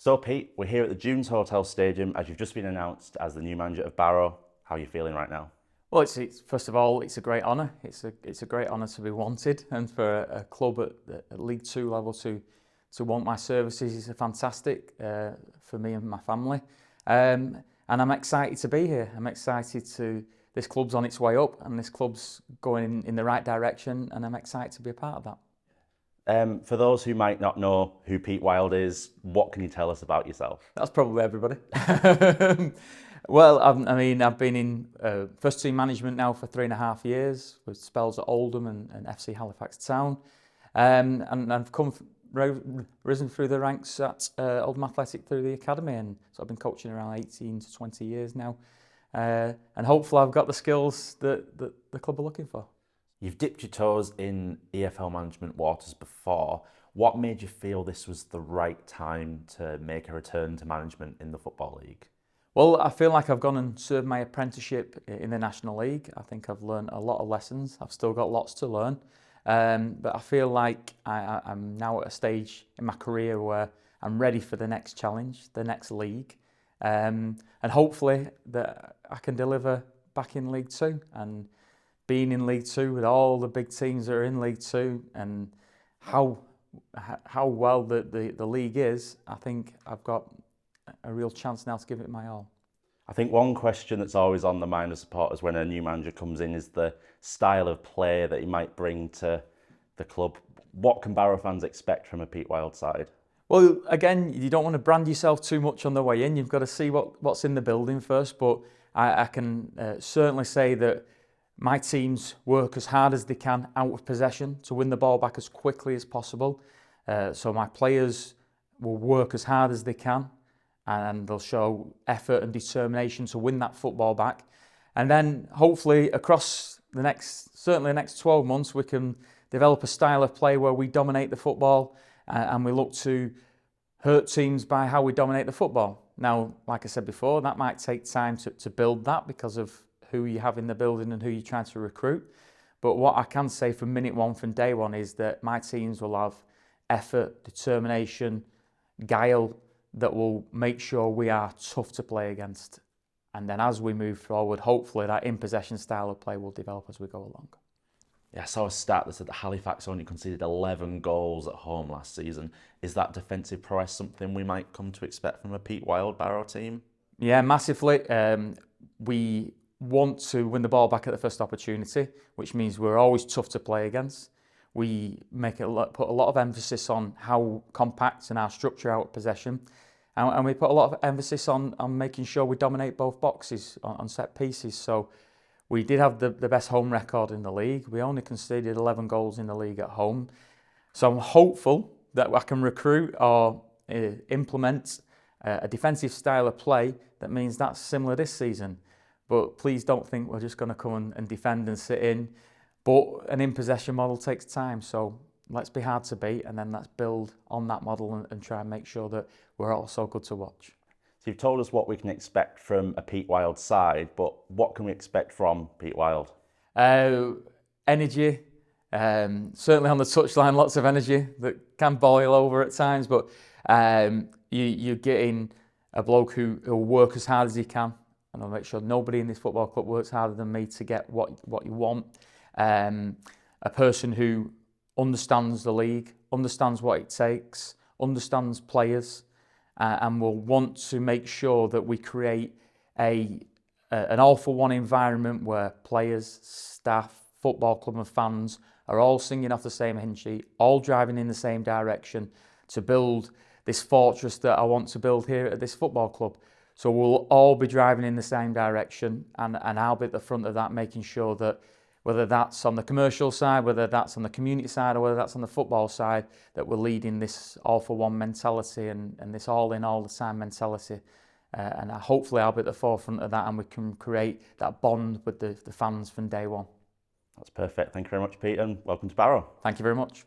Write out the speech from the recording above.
So Pete, we're here at the Dunes Hotel Stadium as you've just been announced as the new manager of Barrow. How are you feeling right now? Well, first of all, it's a great honour. It's a great honour to be wanted, and for a club at League Two level to want my services is fantastic for me and my family. And I'm excited to be here. I'm excited this club's on its way up, and this club's going in the right direction, and I'm excited to be a part of that. For those who might not know who Pete Wild is, what can you tell us about yourself? That's probably everybody. Well, I've been in first team management now for 3.5 years, with spells at Oldham and A.F.C. Halifax Town, and I've risen through the ranks at Oldham Athletic through the academy, and so I've been coaching around 18 to 20 years now, and hopefully I've got the skills that the club are looking for. You've dipped your toes in EFL management waters before. What made you feel this was the right time to make a return to management in the Football League? Well, I feel like I've gone and served my apprenticeship in the National League. I think I've learned a lot of lessons. I've still got lots to learn. But I feel like I'm now at a stage in my career where I'm ready for the next challenge, the next league. And hopefully that I can deliver back in League Two. And being in League Two with all the big teams that are in League Two and how well the league is, I think I've got a real chance now to give it my all. I think one question that's always on the mind of supporters when a new manager comes in is the style of play that he might bring to the club. What can Barrow fans expect from a Pete Wild side? Well, again, you don't want to brand yourself too much on the way in. You've got to see what's in the building first. But I can certainly say that my teams work as hard as they can out of possession to win the ball back as quickly as possible. So my players will work as hard as they can, and they'll show effort and determination to win that football back. And then hopefully across certainly the next 12 months, we can develop a style of play where we dominate the football and we look to hurt teams by how we dominate the football. Now, like I said before, that might take time to build that because of who you have in the building and who you're trying to recruit. But what I can say from minute one, from day one, is that my teams will have effort, determination, guile, that will make sure we are tough to play against. And then as we move forward, hopefully that in-possession style of play will develop as we go along. Yeah, I saw a stat that said that Halifax only conceded 11 goals at home last season. Is that defensive prowess something we might come to expect from a Pete Wild Barrow team? Yeah, massively. We want to win the ball back at the first opportunity, which means we're always tough to play against. We put a lot of emphasis on how compact and our structure out of possession. And we put a lot of emphasis on making sure we dominate both boxes on set pieces. So we did have the best home record in the league. We only conceded 11 goals in the league at home. So I'm hopeful that I can recruit or implement a defensive style of play that means that's similar this season. But please don't think we're just going to come and defend and sit in. But an in-possession model takes time. So let's be hard to beat, and then let's build on that model and try and make sure that we're also good to watch. So you've told us what we can expect from a Pete Wild side, but what can we expect from Pete Wild? Energy, certainly on the touchline, lots of energy that can boil over at times, but you're getting a bloke who will work as hard as he can, and I'll make sure nobody in this football club works harder than me to get what you want. A person who understands the league, understands what it takes, understands players, and will want to make sure that we create an all-for-one environment where players, staff, football club and fans are all singing off the same hymn sheet, all driving in the same direction to build this fortress that I want to build here at this football club. So we'll all be driving in the same direction, and I'll be at the front of that, making sure that whether that's on the commercial side, whether that's on the community side, or whether that's on the football side, that we're leading this all-for-one mentality and this all-in, all-the-time mentality. And hopefully I'll be at the forefront of that, and we can create that bond with the fans from day one. That's perfect. Thank you very much, Pete, and welcome to Barrow. Thank you very much.